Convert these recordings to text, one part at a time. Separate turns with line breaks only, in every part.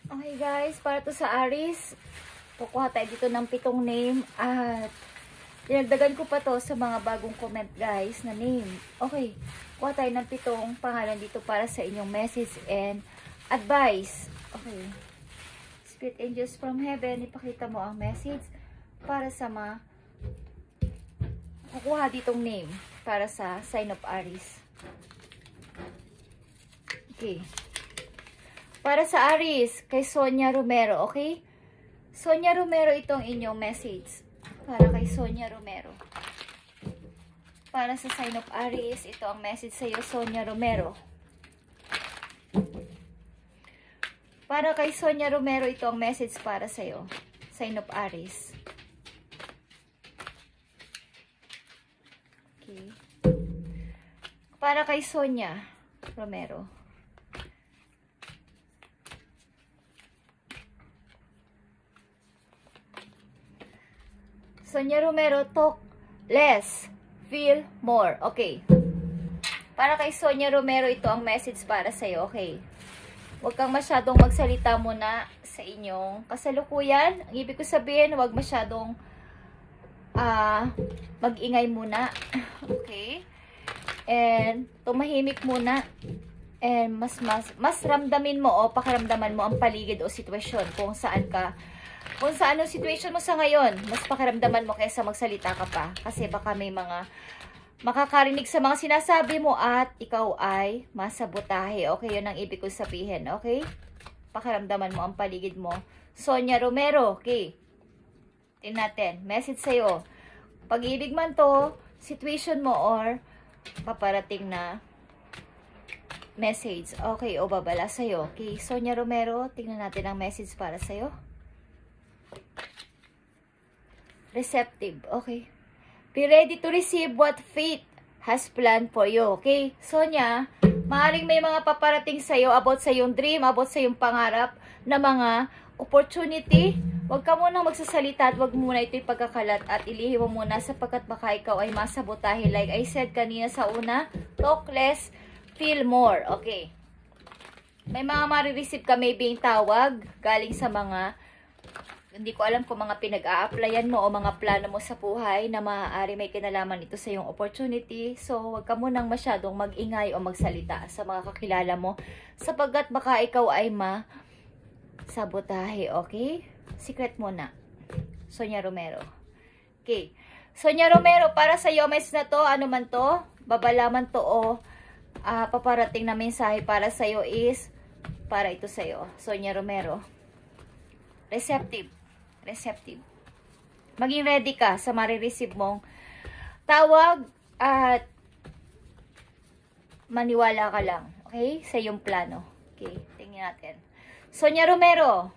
Okay guys, para to sa Aries, kukuha tayo dito ng 7 name at dinagdagan ko pa to sa mga bagong comment guys na name. Okay, kuha tayo ng 7 pangalan dito para sa inyong message and advice. Okay, Spirit Angels from Heaven, ipakita mo ang message para sa mga kukuha ditong name para sa sign of Aries. Okay. Para sa Aries, kay Sonia Romero, okay? Sonia Romero, itong inyong message. Para kay Sonia Romero. Para sa sign of Aries, ito ang message sa iyo, Sonia Romero. Para kay Sonia Romero, ito ang message para sa iyo, sign of Aries. Okay. Para kay Sonia Romero. Sonia Romero, talk less, feel more. Okay. Para kay Sonia Romero, ito ang message para sa'yo. Okay. Huwag kang masyadong magsalita muna sa inyong kasalukuyan. Ang ibig ko sabihin, huwag masyadong mag-ingay muna. Okay. And tumahimik muna. And mas ramdamin mo o pakiramdaman mo ang paligid o sitwasyon kung saan ang situation mo sa ngayon, mas pakiramdaman mo kaysa magsalita ka pa. Kasi baka may mga makakarinig sa mga sinasabi mo at ikaw ay masabotahe. Okay, yun ang ibig ko sabihin. Okay? Pakiramdaman mo ang paligid mo. Sonia Romero, okay. Tingnan natin. Message sa'yo. Pag-ibig man to, situation mo or paparating na message. Okay, o babala sa'yo. Okay, Sonia Romero, tingnan natin ang message para sa'yo. Receptive, okay. Be ready to receive what fate has planned for you, okay? Sonia, maaaring may mga paparating sa'yo about sa iyong dream, about sa iyong pangarap na mga opportunity. Huwag ka munang magsasalita at huwag muna ito'y pagkakalat at ilihim mo muna sapagkat baka ikaw ay masabotahe. Like I said kanina sa una, talk less, feel more, okay? May mga marireceive ka maybe yung tawag galing sa mga hindi ko alam kung mga pinag-a-applyan mo o mga plano mo sa buhay na maaari may kinalaman ito sa iyong opportunity. So, huwag ka munang masyadong mag-ingay o magsalita sa mga kakilala mo sapagkat baka ikaw ay sabotahe, okay? Secret muna. Sonia Romero. Okay. Sonia Romero, para sa iyo, message na to, ano man to, babalaman to o paparating na mensahe para sa iyo is para ito sa iyo. Sonia Romero. Receptive. Maging ready ka sa marireceive mong tawag at maniwala ka lang, okay? Sa iyong plano. Okay, tingnan natin. Sonia Romero.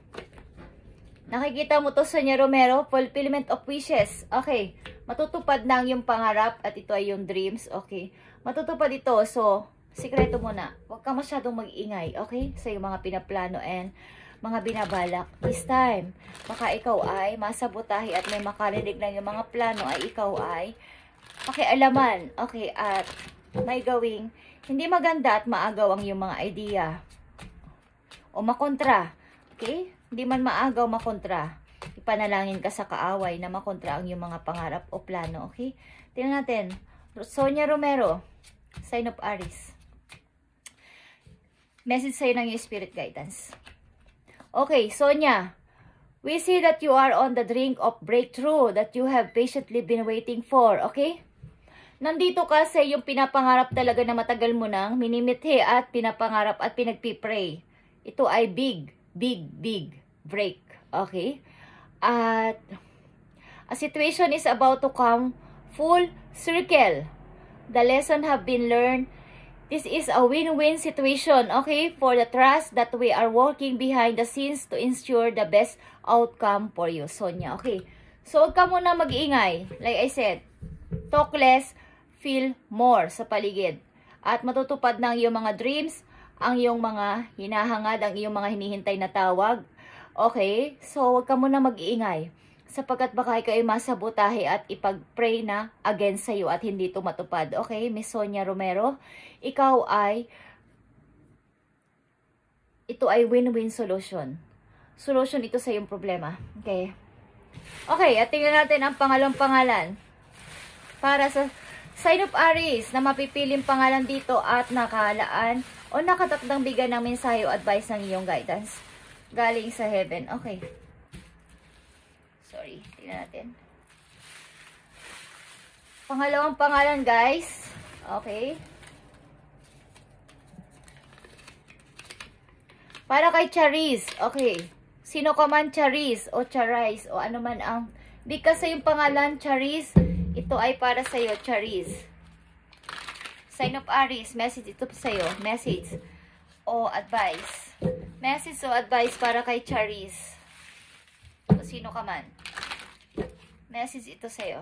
Nakikita mo to, Sonia Romero, fulfillment of wishes. Okay, matutupad na ang iyong pangarap at ito ay yung dreams. Okay, matutupad ito. So, sikreto muna. Huwag kang masyadong mag-ingay, okay? Sa iyong mga pinaplano and mga binabalak. This time, baka ikaw ay masabotahe at may makarinig ng yung mga plano ay ikaw ay pakialaman. Okay, at may gawing hindi maganda at maagaw ang yung mga idea. O makontra. Okay? Hindi man maagaw, makontra. Ipanalangin ka sa kaaway na makontra ang yung mga pangarap o plano. Okay? Tingnan natin. Sonia Romero, sign of Aries. Message sa'yo ng yung spirit guidance. Okay, Sonia, we see that you are on the brink of breakthrough that you have patiently been waiting for, okay? Nandito ka sa yung pinapangarap talaga na matagal mo nang minimithi at pinapangarap at pinagpipray. Ito ay big break, okay? At a situation is about to come full circle. The lesson have been learned. This is a win-win situation, okay, for the trust that we are working behind the scenes to ensure the best outcome for you, Sonia, okay? So, huwag ka muna mag-iingay. Like I said, talk less, feel more sa paligid. At matutupad ng iyong mga dreams, ang iyong mga hinahangad, ang iyong mga hinihintay na tawag, okay? So, huwag ka muna mag-iingay. Sapagkat baka ikaw ay masabotahe at ipag-pray na against sa'yo at hindi ito matupad. Okay, Miss Sonia Romero? Ito ay win-win solution. solution ito sa iyong problema. Okay? Okay, at tingnan natin ang pangalawang pangalan. Para sa sign of Aries na mapipiling pangalan dito at nakalaan o nakatakdang bigyan ng mensahe o advice ng iyong guidance. Galing sa heaven. Okay. Sorry, tingnan natin. Pangalawang pangalan, guys. Okay. Para kay Charis. Okay. Sino ka man Charis o Charis o ano man ang bigkas sa yung pangalan Charis, ito ay para sa iyo, Charis. Sign of Aries, message ito sa iyo, message o advice. Message o advice para kay Charis. O sino ka man. Message ito sa iyo.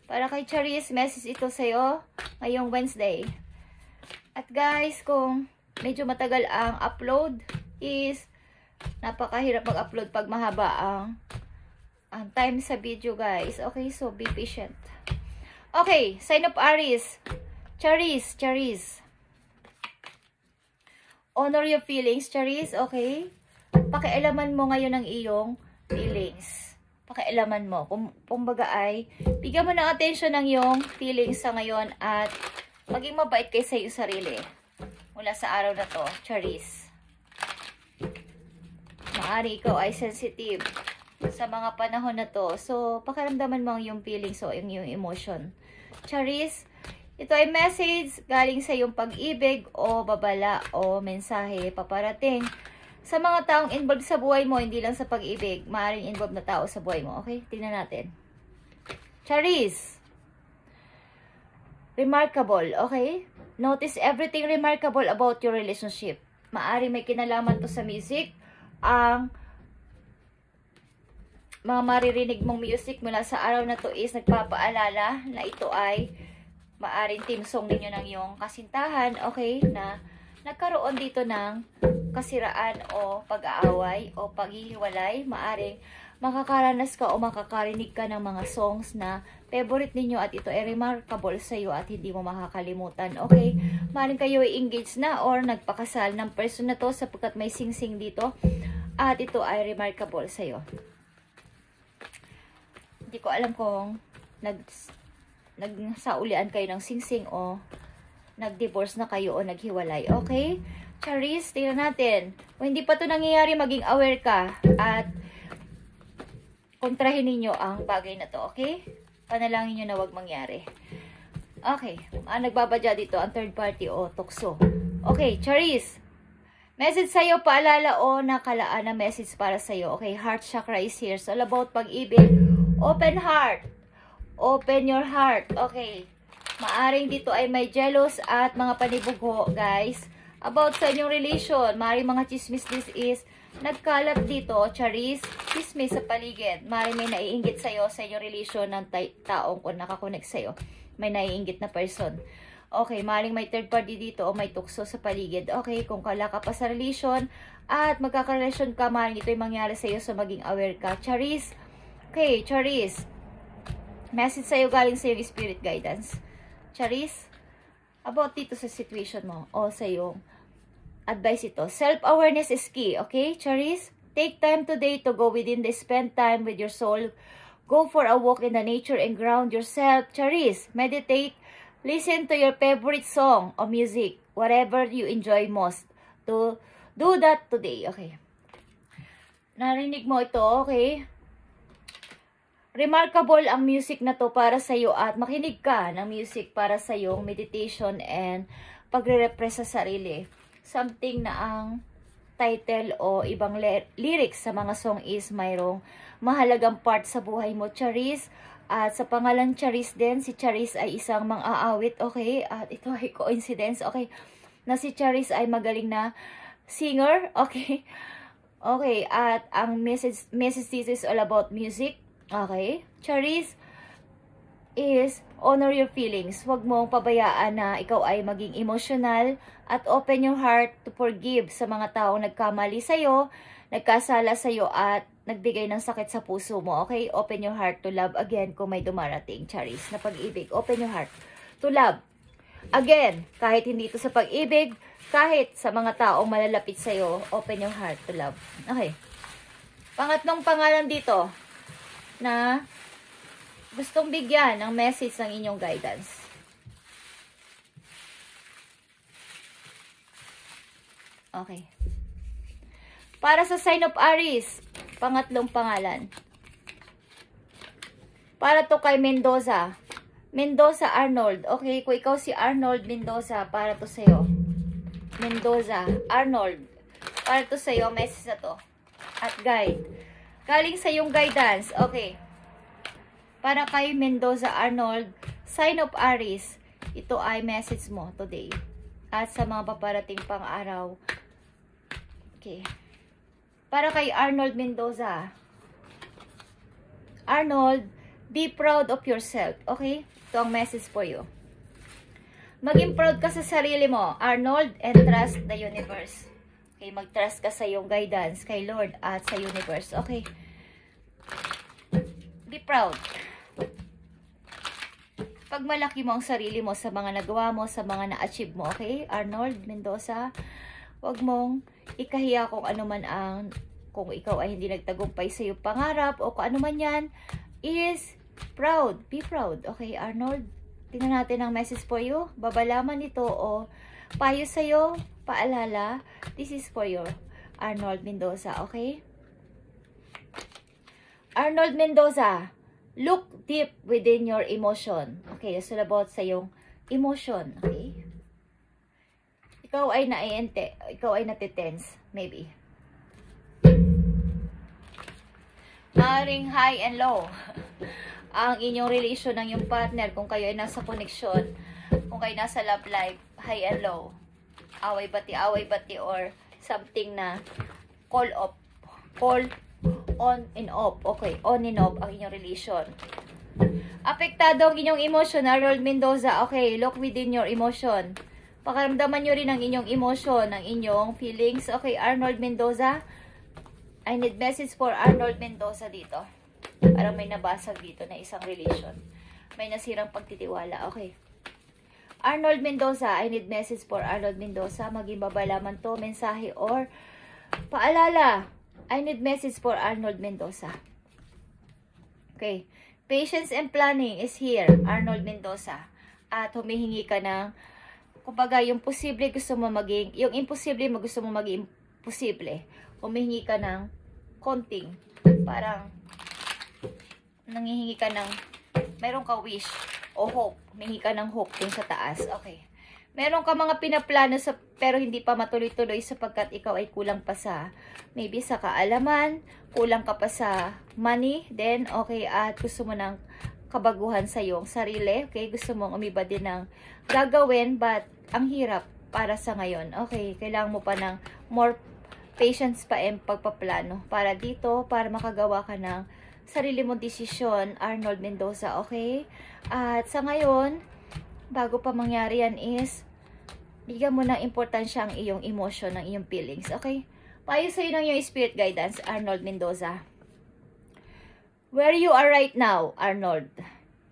Para kay Charis, message ito sa iyo ngayong Wednesday. At guys, kung medyo matagal ang upload, is napakahirap mag-upload pag mahaba ang time sa video, guys. Okay, so be patient. Okay, sign of Aries. Charis, Charis. Honor your feelings, Charis. Okay? Pakialaman mo ngayon ang iyong feelings. Pakialaman mo. Kumbaga ay, bigyan mo ng attention ng iyong feelings sa ngayon at maging mabait kayo sa iyong sarili. Mula sa araw na to, Charis. Maari ikaw ay sensitive sa mga panahon na to. So, pakiramdaman mo ang iyong feelings o yung iyong emotion. Charis, ito ay message galing sa iyong pag-ibig o babala o mensahe paparating sa mga taong involved sa buhay mo, hindi lang sa pag-ibig. Maaaring involved na tao sa buhay mo. Okay? Tingnan natin. Charis. Remarkable. Okay? Notice everything remarkable about your relationship. Maaaring may kinalaman to sa music. Ang mga maririnig mong music mula sa araw na to is nagpapaalala na ito ay maaring team song ninyo ng iyong kasintahan, okay, na nagkaroon dito ng kasiraan o pag-aaway o paghihiwalay. Maaring makakaranas ka o makakarinig ka ng mga songs na favorite ninyo at ito ay remarkable sa iyo at hindi mo makakalimutan, okay? Maaring kayo ay engaged na or nagpakasal ng person na to sapagkat may sing-sing dito at ito ay remarkable sa iyo. Hindi ko alam kung nagsaulian kayo ng sing-sing o nag-divorce na kayo o naghiwalay. Okay? Charis, tingnan natin. Kung hindi pa ito nangyayari, maging aware ka at kontrahin ninyo ang bagay na to. Okay? Panalangin nyo na wag mangyari. Okay. Nagbabadya dito ang third party o tukso. Okay, Charis. Message sa'yo, paalala o nakalaan na message para sa'yo. Okay, heart chakra is here. So, all about pag-ibig. Open heart. Open your heart. Okay. Maaring dito ay may jealous at mga panibugho, guys. About sa inyong relation. Maaring mga chismis this is nagkalat dito, Charis. Chismis sa paligid. Maaring may naiinggit sa'yo sa inyong relation ng taong kung nakakonect sa'yo. May naiinggit na person. Okay, maaring may third party dito o may tukso sa paligid. Okay, kung kala ka pa sa relation at magkakarelasyon ka, maaring ito yung mangyari sa'yo, so maging aware ka. Charis. Okay, Charis. Message sa'yo galing sa iyong spirit guidance. Charis, about dito sa situation mo o sa iyong advice ito. Self-awareness is key, okay, Charis? Take time today to go within the spend time with your soul. Go for a walk in the nature and ground yourself. Charis, meditate. Listen to your favorite song or music, whatever you enjoy most. To do that today, okay? Narinig mo ito, okay? Remarkable ang music na to para sa iyo at makinig ka ng music para sa iyong meditation and pagre-repress sa sarili. Something na ang title o ibang lyrics sa mga song is mayroong mahalagang part sa buhay mo, Charis. At sa pangalan Charis din, si Charis ay isang mang-aawit, okay? At ito ay coincidence, okay? Na si Charis ay magaling na singer, okay? Okay, at ang message this is all about music. Okay? Charis is honor your feelings. Huwag mong pabayaan na ikaw ay maging emotional at open your heart to forgive sa mga taong nagkamali sa'yo, nagkasala sa'yo at nagbigay ng sakit sa puso mo. Okay? Open your heart to love again kung may dumarating, Charis, na pag-ibig. Open your heart to love. Again, kahit hindi ito sa pag-ibig, kahit sa mga taong malalapit sa'yo, open your heart to love. Okay. Pangatlong pangalan dito na gustong bigyan ng message ng inyong guidance. Okay. Para sa sign of Aries, pangatlong pangalan. Para to kay Mendoza. Mendoza Arnold. Okay, kung ikaw si Arnold Mendoza, para to sa'yo. Mendoza Arnold. Para to sa'yo, message na to. At guide. Galing sa yung guidance. Okay. Para kay Mendoza Arnold, sign of Aries, ito ay message mo today. At sa mga paparating pang araw. Okay. Para kay Arnold Mendoza. Arnold, be proud of yourself. Okay? Ito ang message for you. Maging proud ka sa sarili mo, Arnold, and trust the universe. Okay, mag-trust ka sa iyong guidance kay Lord at sa universe. Okay. Be proud. Pagmalaki mo ang sarili mo sa mga nagawa mo, sa mga na-achieve mo. Okay, Arnold Mendoza, huwag mong ikahiya kung ano man ang, kung ikaw ay hindi nagtagumpay sa iyong pangarap o kung ano man yan, is proud. Be proud. Okay, Arnold. Tingnan natin ang message for you. Babalaman ito o payo sa'yo, paalala. This is for you, Arnold Mendoza. Okay? Arnold Mendoza, look deep within your emotion. Okay, it's all about sa iyong emotion. Okay? Ikaw ay naiente. Ikaw ay natitense. Maybe. Maring high and low. Ang inyong relation ng yung partner, kung kayo ay nasa connection, kung kayo nasa love life, high and low, away bati, or something na call on and off. Okay, on and off ang inyong relation. Apektado ang inyong emotion, Arnold Mendoza. Okay, look within your emotion. Pakaramdaman nyo rin ang inyong emotion, ang inyong feelings. Okay, Arnold Mendoza. I need message for Arnold Mendoza dito. Parang may nabasag dito na isang relation. May nasirang pagtitiwala. Okay. Arnold Mendoza, I need message for Arnold Mendoza. Maging babalaman to, mensahe or paalala. I need message for Arnold Mendoza. Okay. Patience and planning is here, Arnold Mendoza. At humihingi ka ng, kumbaga, yung posible gusto mo maging, yung imposible mo gusto mo maging posible. Humihingi ka ng konting, parang, nangihingi ka ng, meron ka wish o hope. Humihingi ka ng hope din sa taas. Okay. Meron ka mga pinaplano sa, pero hindi pa matuloy-tuloy sapagkat ikaw ay kulang pa sa, maybe sa kaalaman, kulang ka pa sa money, then, okay, at gusto mo ng kabaguhan sa iyong sarili. Okay, gusto mong umiba din ng gagawin, but ang hirap para sa ngayon. Okay, kailangan mo pa ng more patience pa and pagpaplano para dito, para makagawa ka ng sarili mong desisyon, Arnold Mendoza. Okay, at sa ngayon, bago pa mangyari yan is, bigyan mo ng importansya ang iyong emotion, ang iyong feelings. Okay, payo sa'yo ng iyong spirit guidance, Arnold Mendoza. Where you are right now, Arnold,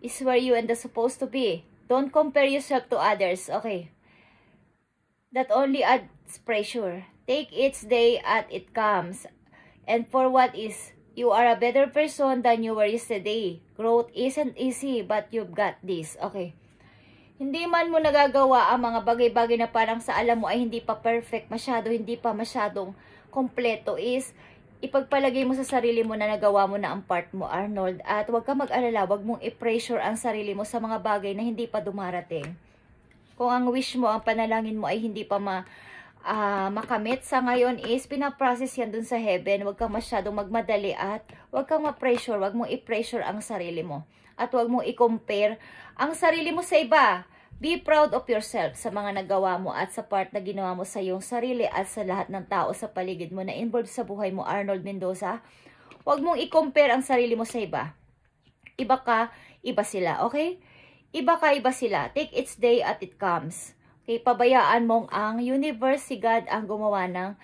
is where you and the supposed to be. Don't compare yourself to others. Okay, that only adds pressure. Take each day as it comes. And for what is, you are a better person than you were yesterday. Growth isn't easy, but you've got this. Okay. Hindi man mo nagagawa ang mga bagay-bagay na parang sa alam mo ay hindi pa perfect, hindi pa masyadong kompleto, is ipagpalagay mo sa sarili mo na nagawa mo na ang part mo, Arnold. At huwag ka mag-alala, huwag mong i-pressure ang sarili mo sa mga bagay na hindi pa dumarating. Kung ang wish mo, ang panalangin mo ay hindi pa makamit sa ngayon, is pinaprocess yan dun sa heaven. Huwag kang masyadong magmadali at huwag kang ma-pressure, huwag mong i-pressure ang sarili mo. At huwag mong i-compare ang sarili mo sa iba. Be proud of yourself sa mga nagawa mo at sa part na ginawa mo sa iyong sarili at sa lahat ng tao sa paligid mo na involved sa buhay mo, Arnold Mendoza. Huwag mong i-compare ang sarili mo sa iba. Iba ka, iba sila, okay? Iba ka, iba sila. Take each day as it comes. Okay, pabayaan mong ang universe, si God, ang gumawa ng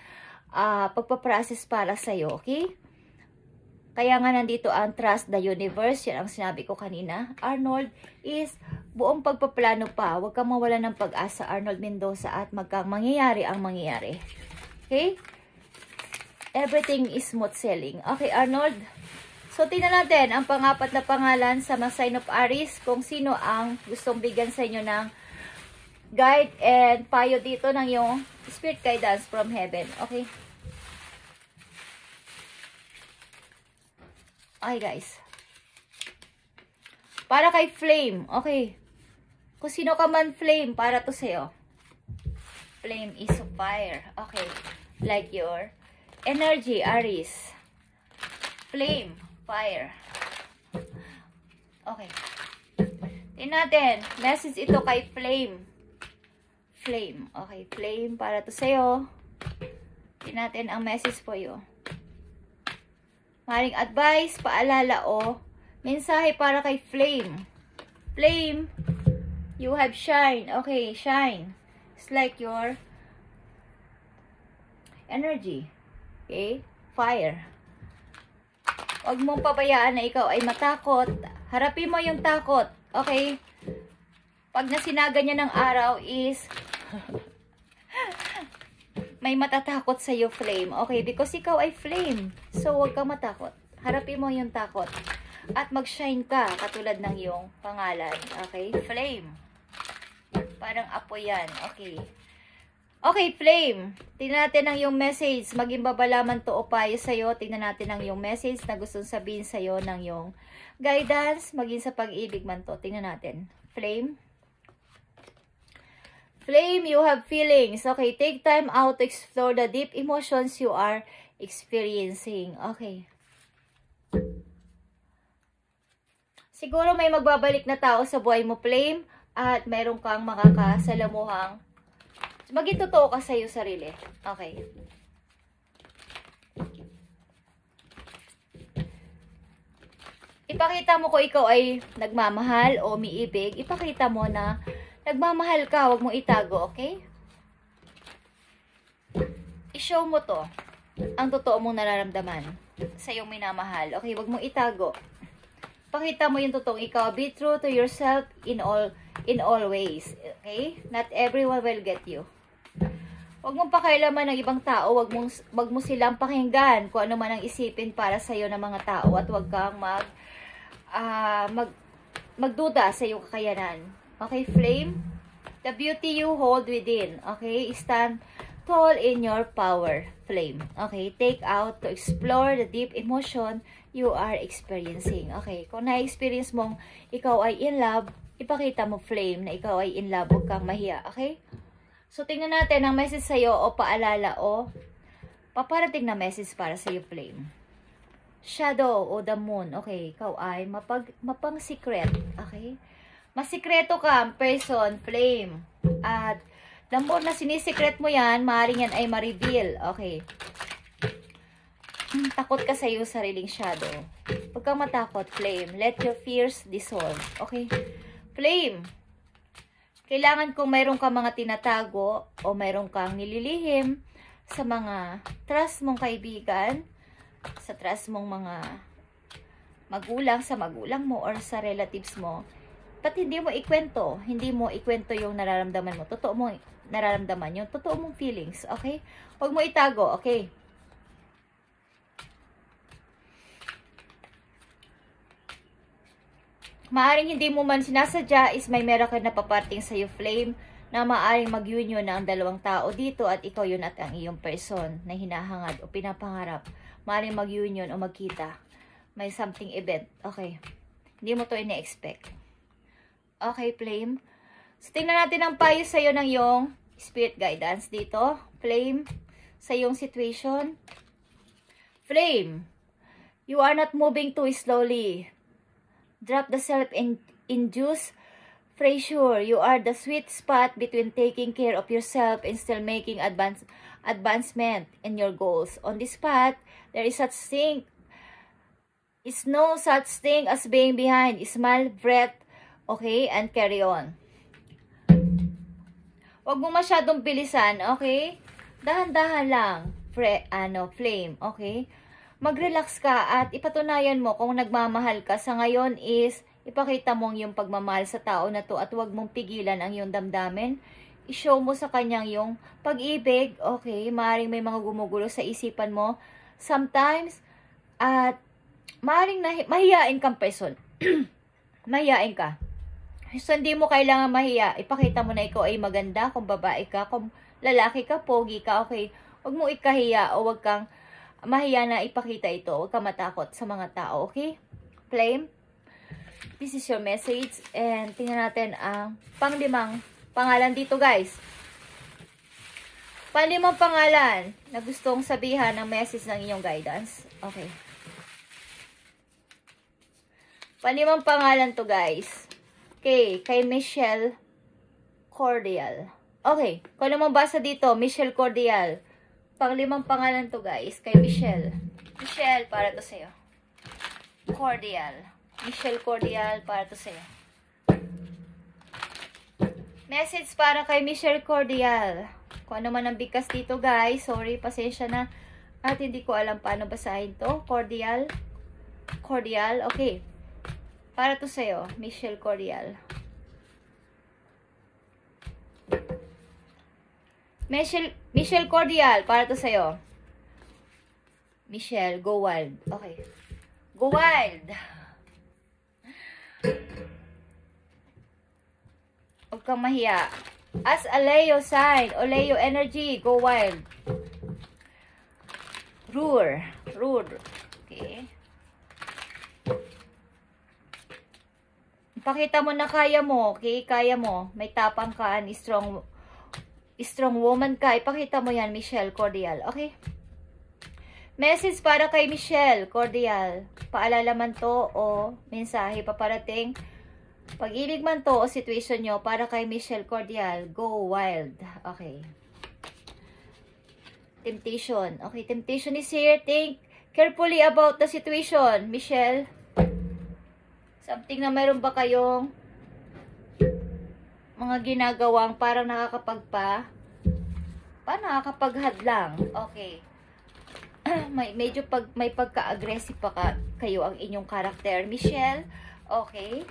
pagpaprocess para sa'yo, okay? Kaya nga nandito ang trust the universe, yan ang sinabi ko kanina. Arnold, is buong pagpaplano pa. Huwag kang mawala ng pag-asa, Arnold Mendoza, at mangyayari ang mangyayari. Okay? Everything is smooth sailing. Okay, Arnold? So, tingnan natin ang pang-apat na pangalan sa mga sign of Aries, kung sino ang gustong bigyan sa inyo ng guide and payo dito ng yung spirit guidance from heaven. Okay? Okay, guys. Para kay Flame. Okay. Kung sino ka man, Flame, para to sa'yo. Flame is fire. Okay. Like your energy, Aries. Flame, fire. Okay. Tingnan natin. Message ito kay Flame. Flame. Okay. Flame, para to sa'yo. Tingnan natin ang message po yun. Maring advice, paalala o mensahe para kay Flame. Flame, you have shine. Okay, shine. It's like your energy. Okay? Fire. Huwag mong pabayaan na ikaw ay matakot. Harapin mo yung takot. Okay? Pag nasinaga niya ng araw is may matatakot sa iyo, Flame. Okay, because ikaw ay Flame. So, huwag kang matakot. Harapin mo yung takot. At mag-shine ka, katulad ng iyong pangalan. Okay, Flame. Parang apoy yan. Okay. Okay, Flame. Tingnan natin ang iyong message. Maging babalaman to o payo sa'yo. Tingnan natin ang iyong message na gustong sabihin sa'yo ng iyong guidance. Maging sa pag-ibig man to. Tingnan natin. Flame. Flame, you have feelings. Okay, take time out to explore the deep emotions you are experiencing. Okay. Siguro may magbabalik na tao sa buhay mo, Flame, at meron kang makakasalamuhang maging totoo ka sa iyo sarili. Okay. Ipakita mo kung ikaw ay nagmamahal o umiibig. Ipakita mo na nagmamahal ka, huwag mong itago, okay? I-show mo to, ang totoo mong nararamdaman sa iyong minamahal. Okay, huwag mong itago. Pakita mo yung totoong ikaw. Be true to yourself in all ways. Okay? Not everyone will get you. Huwag mong pakialaman ng ibang tao. Huwag mo silang pakinggan kung ano man ang isipin para sa iyo ng mga tao, at huwag kang magduda sa iyong kakayanan. Okay, Flame? The beauty you hold within. Okay? Stand tall in your power, Flame. Okay? Take out to explore the deep emotion you are experiencing. Okay? Kung na-experience mong ikaw ay in love, ipakita mo, Flame, na ikaw ay in love. Huwag kang mahiya. Okay? So, tingnan natin ang message sa'yo o paalala o paparating na message para sa'yo, Flame. Shadow o the moon. Okay? Ikaw ay mapang-secret. Okay? Masikreto ka, person, Flame. At, the more na sinisikret mo yan, maaaring yan ay ma-reveal. Okay. Takot ka sa iyong sariling shadow. Huwag kang matakot, Flame. Let your fears dissolve. Okay. Flame. Kailangan kung mayroon kang mga tinatago o mayroon kang nililihim sa mga trust mong kaibigan, sa trust mong mga magulang, sa magulang mo or sa relatives mo, ba't hindi mo ikwento? Hindi mo ikwento yung nararamdaman mo. Totoo mo nararamdaman yung totoo mong feelings. Okay? Huwag mo itago. Okay? Maaring hindi mo man sinasadya is may miracle na paparting sa iyo, Flame, na maaring mag-union na ang dalawang tao dito at ikaw yun at ang iyong person na hinahangad o pinapangarap. Maaring mag-union o magkita. May something event. Okay? Hindi mo to ina-expect. Okay, Flame. So, tingnan natin ang payo sa'yo ng iyong spirit guidance dito. Flame, sa iyong situation. Flame, you are not moving too slowly. Drop the self-induced pressure. You are the sweet spot between taking care of yourself and still making advancement in your goals. On this path, there is no such thing as being behind. Smile, breath, okay, and carry on. Huwag mo masyadong bilisan, okay? Dahan-dahan lang, Flame, okay? Mag-relax ka at ipatunayan mo kung nagmamahal ka. Sa ngayon is, Ipakita mo ang iyong pagmamahal sa tao na to at huwag mong pigilan ang iyong damdamin. I-show mo sa kanyang yung pag-ibig. Okay, maaaring may mga gumugulo sa isipan mo sometimes at maaaring mahiyain kang person. Mahiyain ka. So, hindi mo kailangan mahiya. Ipakita mo na ikaw ay maganda, kung babae ka, kung lalaki ka, pogi ka, okay. Huwag mo ikahiya o huwag kang mahiya na ipakita ito. Huwag kang matakot sa mga tao, okay? Flame, this is your message. And tingnan natin ang panglimang pangalan dito, guys. Panglimang pangalan na gustong sabihan ng message ng inyong guidance. Okay. Panglimang pangalan to, guys. Okay, kay Michelle Cordial. Okay, kung ano mabasa dito, Michelle Cordial. Panglimang pangalan to, guys, kay Michelle. Michelle, para to sa'yo. Cordial. Michelle Cordial, para to sa'yo. Message para kay Michelle Cordial. Kung ano man ang bigkas dito, guys. Sorry, pasensya na. At hindi ko alam paano basahin to. Cordial. Cordial, okay. Para to sa'yo, Michelle Cordial. Michelle Cordial, para to sa'yo. Michelle, go wild. Okay. Go wild. Huwag kang mahiya. As a Leo sign, o Leo energy, go wild. Roar. Okay. Pakita mo na kaya mo, okay? Kaya mo. May tapang ka, strong woman ka. Ipakita mo yan, Michelle Cordial. Okay? Message para kay Michelle Cordial. Paalala man to o mensahe paparating. Pag-ibig man to o situation nyo para kay Michelle Cordial. Go wild. Okay. Temptation. Okay, temptation is here. Think carefully about the situation, Michelle. Something na meron ba kayong mga ginagawang parang nakakapaghadlang. Okay. Medyo may pagka-aggressive pa kayo ang inyong karakter, Michelle. Okay.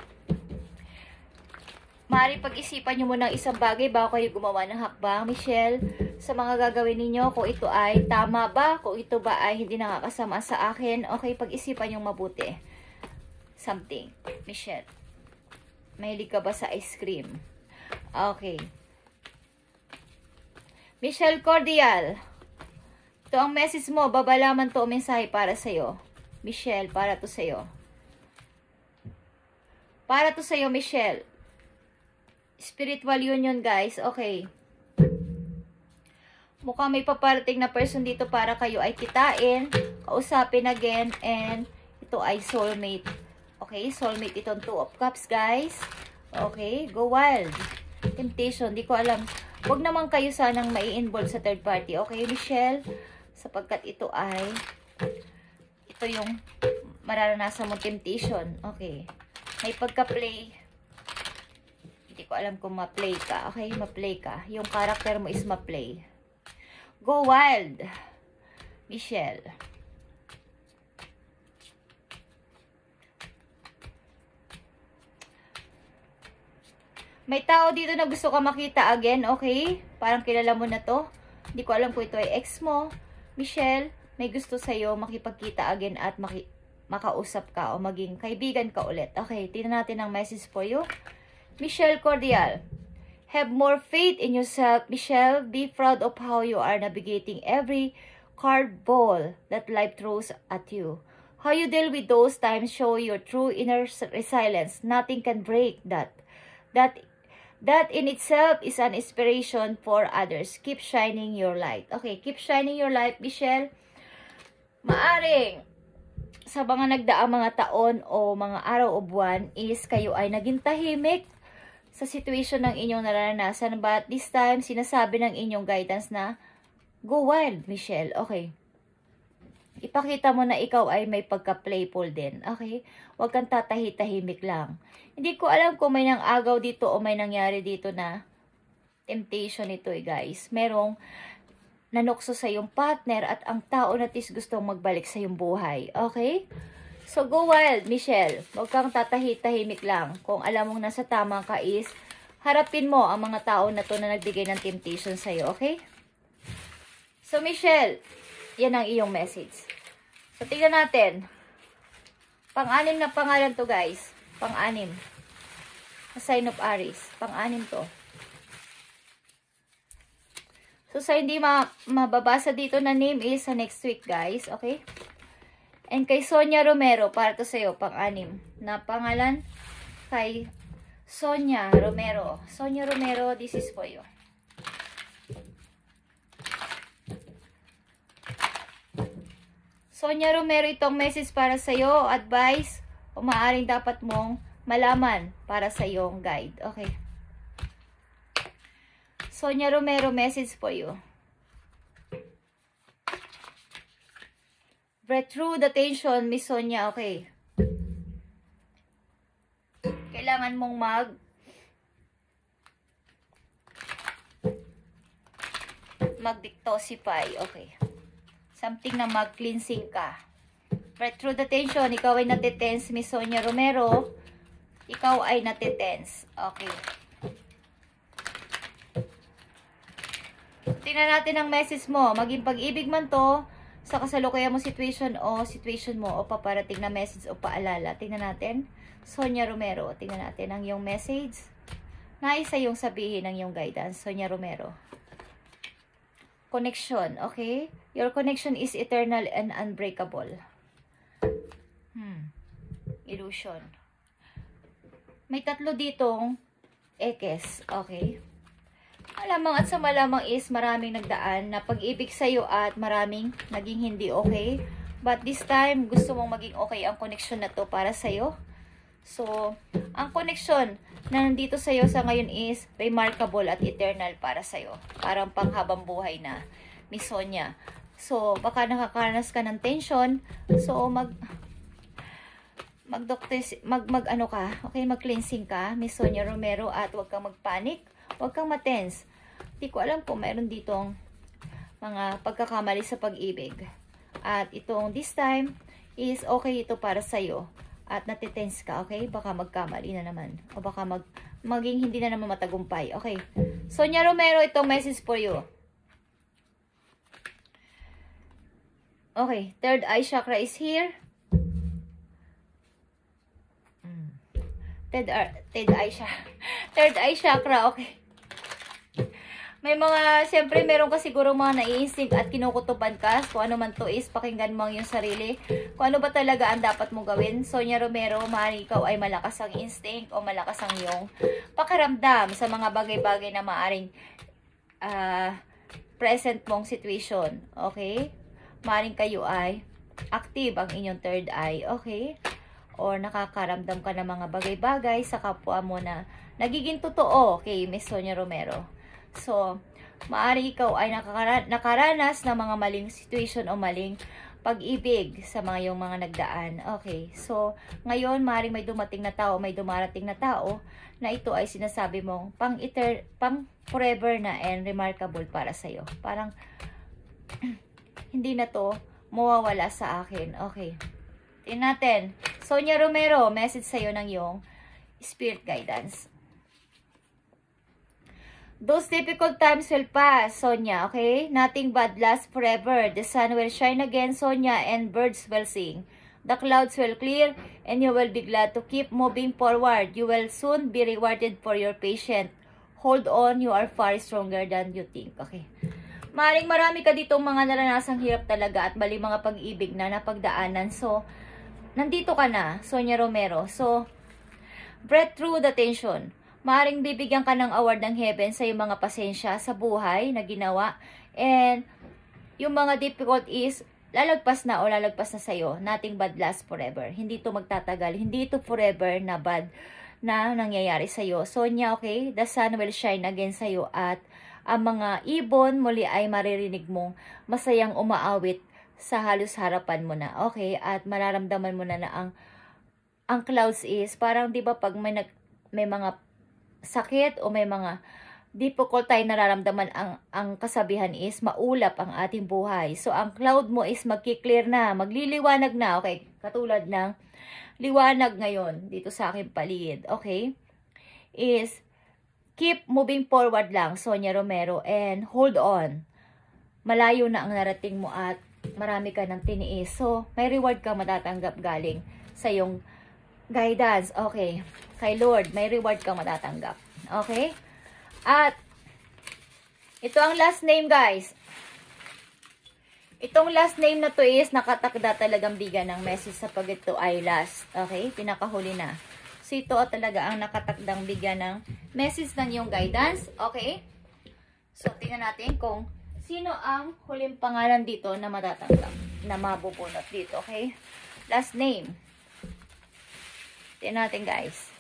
Maaari pag-isipan nyo muna ng isang bagay bago kayo gumawa ng hakbang, Michelle. Sa mga gagawin ninyo, kung ito ay tama ba, kung ito ba ay hindi nakakasama sa akin, okay, pag-isipan nyo mabuti. Something, Michelle. Mahilig ka ba sa ice cream? Okay. Michelle Cordial. Ito ang message mo. Babalaman to o mensahe para sa'yo. Michelle, para to sa'yo. Para to sa'yo, Michelle. Spiritual union, guys. Okay. Mukhang may paparating na person dito para kayo ay kitain, kausapin again, and ito ay soulmate. Okay, soulmate itong 2 of Cups, guys. Okay, go wild. Temptation, di ko alam. Huwag naman kayo sanang mai-involve sa third party. Okay, Michelle? Sapagkat ito yung mararanasan mo temptation. Okay. May pagka-play. Hindi ko alam kung ma-play ka. Okay, ma-play ka. Yung character mo is ma-play. Go wild, Michelle. May tao dito na gusto ka makita again, okay? Parang kilala mo na to. Hindi ko alam kung ito ay ex mo. Michelle, may gusto sa'yo makipagkita again at makausap ka o maging kaibigan ka ulit. Okay, tingnan natin ang message for you. Michelle Cordial. Have more faith in yourself, Michelle. Be proud of how you are navigating every card ball that life throws at you. How you deal with those times show your true inner resilience. Nothing can break that. That in itself is an inspiration for others. Keep shining your light. Okay, keep shining your light, Michelle. Maaring sa mga nagdaang mga taon o mga araw o buwan is kayo ay naging tahimik sa situation ng inyong naranasan. But this time, sinasabi ng inyong guidance na go wild, Michelle. Okay. Ipakita mo na ikaw ay may pagka-playful din. Okay? Huwag kang tatahi-tahimik lang. Hindi ko alam kung may nang-agaw dito o may nangyari dito na temptation ito guys. Merong nanukso sa iyong partner at ang tao na tis gustong magbalik sa iyong buhay. Okay? So, go wild, Michelle. Huwag kang tahimik lang. Kung alam mong nasa tama ka is, harapin mo ang mga tao na to na nagbigay ng temptation sa'yo, okay? So, Michelle, yan ang iyong message. So, tingnan natin. Pang-anim na pangalan to, guys. Pang-anim. Sign of Aries. Pang-anim to. So, sa hindi mababasa dito na name is sa next week, guys. Okay? And kay Sonia Romero, para to sa'yo, pang-anim. Na pangalan kay Sonia Romero. Sonia Romero, this is for you. Sonia Romero, itong message para sa'yo, advice, o maaaring dapat mong malaman para sa iyong guide. Okay. Sonia Romero, message for you. Breathe through the tension, Miss Sonia. Okay. Kailangan mong mag-detoxify. Okay. Something na mag-cleansing ka. Breathe through the tension. Ikaw ay natitense, Miss Sonia Romero. Ikaw ay natitense. Okay. Tingnan natin ang message mo. Maging pag-ibig man to sa kasalukuyan mo situation mo o paparating na message o paalala. Tingnan natin. Sonia Romero. Tingnan natin ang iyong message. Nais sa iyong sabihin ng iyong guidance. Sonia Romero. Connection. Okay? Your connection is eternal and unbreakable. Illusion. May tatlo ditong ekes. Okay? Malamang at sa malamang is maraming nagdaan na pag-ibig sa'yo at maraming naging hindi okay. But this time, gusto mong maging okay ang connection na to para sa'yo. So, ang connection na nandito sa'yo sa ngayon is remarkable at eternal para sa'yo. Parang panghabang buhay na, Miss Sonia. So, baka nakakaranas ka ng tension. So, mag-cleansing ka, Miss Sonia Romero, at huwag kang magpanic. Huwag kang matense. Hindi ko alam kung mayroon ditong mga pagkakamali sa pag-ibig. At itong this time is okay ito para sa'yo. At natitense ka, okay? Baka magkamali na naman. O baka maging hindi na naman matagumpay. Okay. Sonia Romero, itong message for you. Okay. Third eye chakra is here. Third eye chakra, okay. May mga, siyempre, meron ka siguro mga nai-instinct at kinukutuban ka. Kung ano man to is, pakinggan mo ang iyong sarili. Kung ano ba talaga ang dapat mong gawin. Sonia Romero, maaaring ikaw ay malakas ang instinct o malakas ang iyong pakiramdam sa mga bagay-bagay na maaaring present mong situation. Okay? Maaaring kayo ay active ang inyong third eye. Okay? Or nakakaramdam ka ng mga bagay-bagay sa kapwa mo na nagiging totoo kay Miss Sonia Romero. So, maaari ikaw ay nakaranas ng mga maling situation o maling pag-ibig sa mga yung mga nagdaan. Okay. So, ngayon, maaaring may dumating na tao, may dumarating na tao na ito ay sinasabi mong pang forever na and remarkable para sa'yo. Parang, hindi na to mawawala sa akin. Okay. Tingnan natin. Sonia Romero, message sa'yo ng iyong spirit guidance. Those difficult times will pass, Sonia, okay? Nothing bad lasts forever. The sun will shine again, Sonia, and birds will sing. The clouds will clear, and you will be glad to keep moving forward. You will soon be rewarded for your patience. Hold on, you are far stronger than you think, okay? Maring marami ka ditong mga naranasang hirap talaga at mali mga pag-ibig na napagdaanan. So, nandito ka na, Sonia Romero. So, breathe through the tension. Maaring bibigyan ka ng award ng heaven sa iyong mga pasensya sa buhay na ginawa. And yung mga difficult is, lalagpas na sa iyo. Nothing bad lasts forever. Hindi ito magtatagal. Hindi ito forever na bad na nangyayari sa iyo. Sonia, okay? The sun will shine again sa iyo at ang mga ibon muli ay maririnig mong masayang umaawit sa halos harapan mo na. Okay? At mararamdaman mo na ang clouds is, parang di ba pag may mga sakit o may mga difficult tayo nararamdaman, ang kasabihan is maulap ang ating buhay. So, ang cloud mo is magki-clear na, magliliwanag na, okay? Katulad ng liwanag ngayon dito sa aking paligid, okay? Is, keep moving forward lang, Sonia Romero, and hold on. Malayo na ang narating mo at marami ka ng tiniis. So, may reward ka matatanggap galing sa iyong guidance, okay? Kay Lord, may reward ka matatanggap, okay? At, ito ang last name, guys. Itong last name na to is nakatakda talagang bigyan ng message sa pag ito ay last. Okay? Pinakahuli na. So, ito talaga ang nakatakdang bigyan ng message ng iyong guidance. Okay? So, tingnan natin kung sino ang huling pangalan dito na matatanggap, na mabubunot dito. Okay? Last name. Tingnan natin, guys.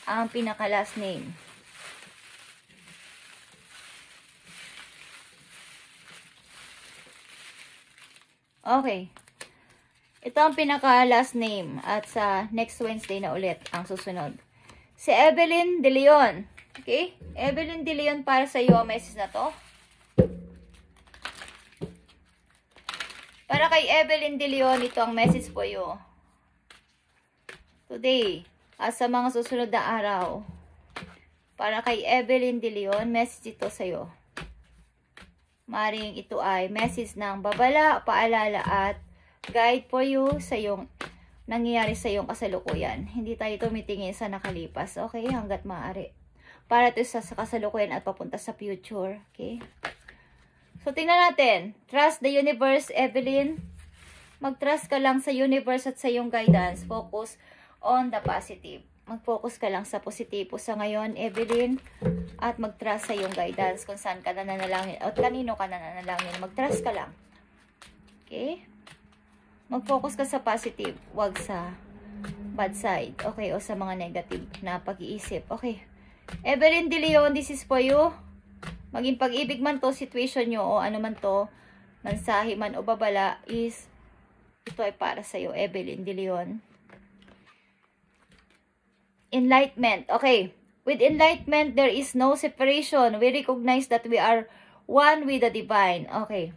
Ang pinaka last name. Okay. Ito ang pinaka last name at sa next Wednesday na ulit ang susunod. Si Evelyn De Leon. Okay? Evelyn De Leon, para sa iyo ang message na to. Para kay Evelyn De Leon, ito ang message for you. Today, at sa mga susunod na araw. Para kay Evelyn De Leon, message ito sa iyo. Maring ito ay message ng babala, paalala at guide for you sa yung nangyayari sa iyong kasalukuyan. Hindi tayo tumitingin sa nakalipas, okay? Hanggat maaari. Para ito sa kasalukuyan at papunta sa future, okay? So, tingnan natin. Trust the universe, Evelyn. Mag-trust ka lang sa universe at sa iyong guidance. Focus on the positive. Mag-focus ka lang sa positibo sa ngayon, Evelyn, at mag-trust sa iyong guidance kung saan ka nananalangin at kanino ka nananalangin. Mag-trust ka lang. Okay? Mag-focus ka sa positive, wag sa bad side, okay, o sa mga negative na pag-iisip. Okay. Evelyn De Leon, this is for you. Maging pag-ibig man to, situation nyo, o ano man to, mensahe man o babala, is ito ay para sa iyo, Evelyn De Leon. Enlightenment. Okay. With enlightenment, there is no separation. We recognize that we are one with the divine. Okay.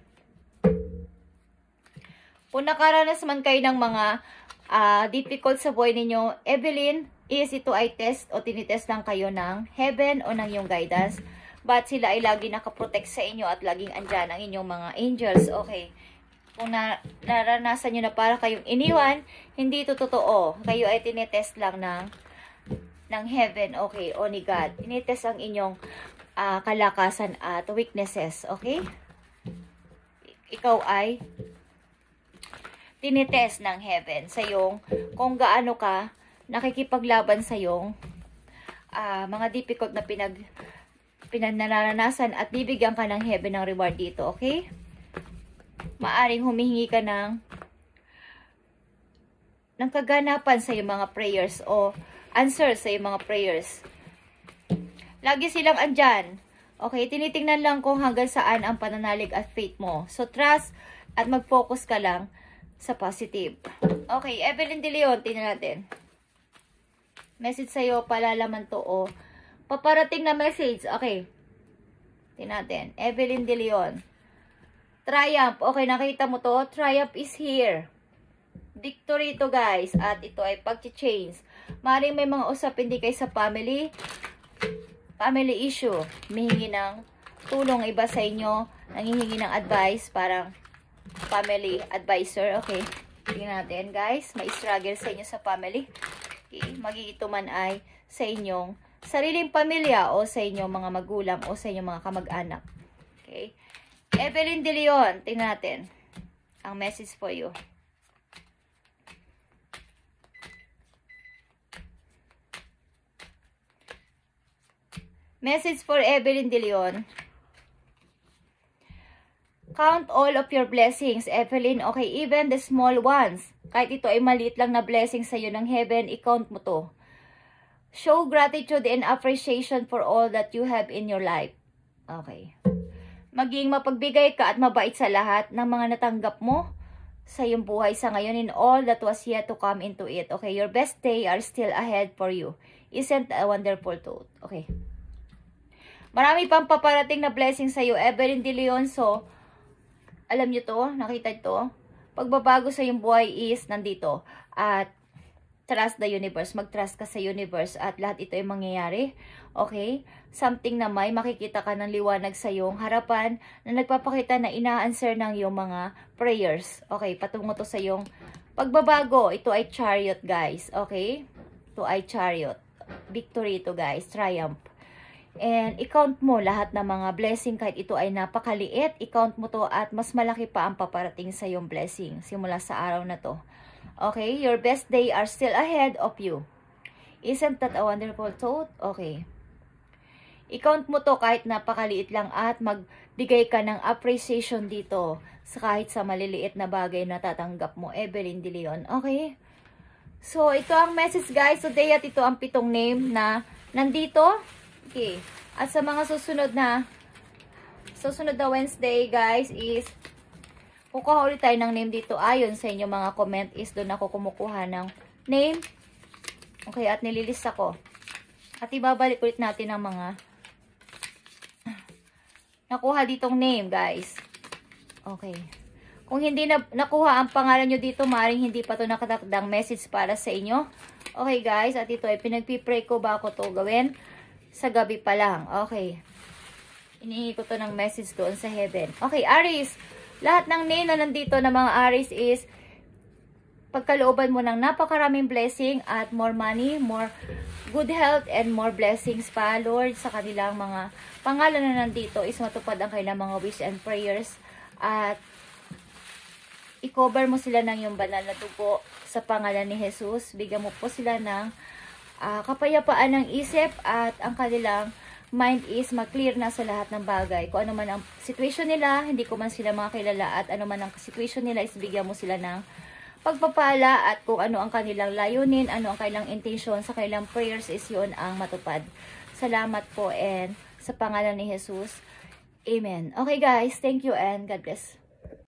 Kung nakaranas man kayo ng mga difficult sa buhay ninyo, Evelyn, is ito ay test o tinitest lang kayo ng heaven o ng iyong guidance. But sila ay lagi nakaprotect sa inyo at laging andyan ang inyong mga angels. Okay. Kung naranasan nyo na para kayong iniwan, hindi ito totoo. Kayo ay tinitest lang ng heaven, okay, o ni God. Tinitest ang inyong kalakasan at weaknesses, okay? Ikaw ay tinitest ng heaven sa iyong, kung gaano ka nakikipaglaban sa iyong mga difficult na pinanaranasan at bibigyan ka ng heaven ng reward dito, okay? Maaring humihingi ka ng kaganapan sa iyong mga prayers o answer sa iyong mga prayers. Lagi silang andyan. Okay, tinitingnan lang kung hanggang saan ang pananalig at faith mo. So, trust at mag-focus ka lang sa positive. Okay, Evelyn De Leon, tingnan natin. Message sa'yo, palalaman to o paparating na message. Okay, tingnan natin. Evelyn De Leon. Triumph. Okay, nakita mo to? Triumph is here. Victory to, guys. At ito ay pag-change. Maring may mga usapin di kayo sa family issue. Mihingi ng tulong iba sa inyo. Nangihingi ng advice. Parang family advisor. Okay. Tingnan natin, guys. May struggle sa inyo sa family. Okay. Magigito man ay sa inyong sariling pamilya o sa inyong mga magulang o sa inyong mga kamag-anak. Okay. Evelyn De Leon. Tingnan natin. Ang message for you. Message for Evelyn De Leon. Count all of your blessings, Evelyn. Okay, even the small ones. Kahit ito ay maliit lang na blessing sa iyo ng heaven, i-count mo to. Show gratitude and appreciation for all that you have in your life. Okay. Maging mapagbigay ka at mabait sa lahat ng mga natanggap mo sa iyong buhay sa ngayon in all that was yet to come into it. Okay, your best day are still ahead for you. Isn't a wonderful thought? Okay. Marami pang paparating na blessing sa'yo. Evelyn De Leon, so, alam nyo to, nakita to. Pagbabago sa yung buhay is nandito. At, trust the universe. Mag-trust ka sa universe at lahat ito ay mangyayari. Okay? Something na may makikita ka ng liwanag sa iyong harapan na nagpapakita na ina-answer ng iyong mga prayers. Okay? Patungo to sa iyong pagbabago. Ito ay chariot, guys. Okay? Ito ay chariot. Victory ito, guys. Triumph. And i-count mo lahat ng mga blessing kahit ito ay napakaliit. I-count mo to at mas malaki pa ang paparating sa iyong blessing simula sa araw na to. Okay? Your best day are still ahead of you. Isn't that a wonderful thought? Okay. I-count mo to kahit napakaliit lang at magbigay ka ng appreciation dito sa kahit sa maliliit na bagay na tatanggap mo. Evelyn De Leon. Okay? So, ito ang message, guys, today at ito ang 7 name na nandito. Okay. At sa mga susunod na Wednesday, guys, is kukuha ulit tayo ng name dito. Ayon sa inyong mga comment is doon ako kumukuha ng name. Okay, at nililista ko. At ibabalik ulit natin ang mga nakuha ditong name, guys. Okay. Kung hindi na nakuha ang pangalan nyo dito, maaaring hindi pa to nakatakdang message para sa inyo. Okay, guys. At ito ay pinagpipray ko ba ako to gawin sa gabi pa lang. Okay. Inihingi ko to ng message doon sa heaven. Okay, Aries. Lahat ng name na nandito na mga Aries is pagkalooban mo ng napakaraming blessing at more money, more good health, and more blessings pa, Lord, sa kanilang mga pangalan na nandito is matupad ang kailang mga wish and prayers. At i-cover mo sila ng yung banal na dugo sa pangalan ni Jesus. Bigyan mo po sila ng kapayapaan ng isip at ang kanilang mind is mag-clear na sa lahat ng bagay. Kung ano man ang situation nila, hindi ko man sila makakilala at ano man ang situation nila is bigyan mo sila ng pagpapala at kung ano ang kanilang layunin, ano ang kanilang intention sa kanilang prayers is yun ang matupad. Salamat po and sa pangalan ni Jesus. Amen. Okay, guys, thank you and God bless.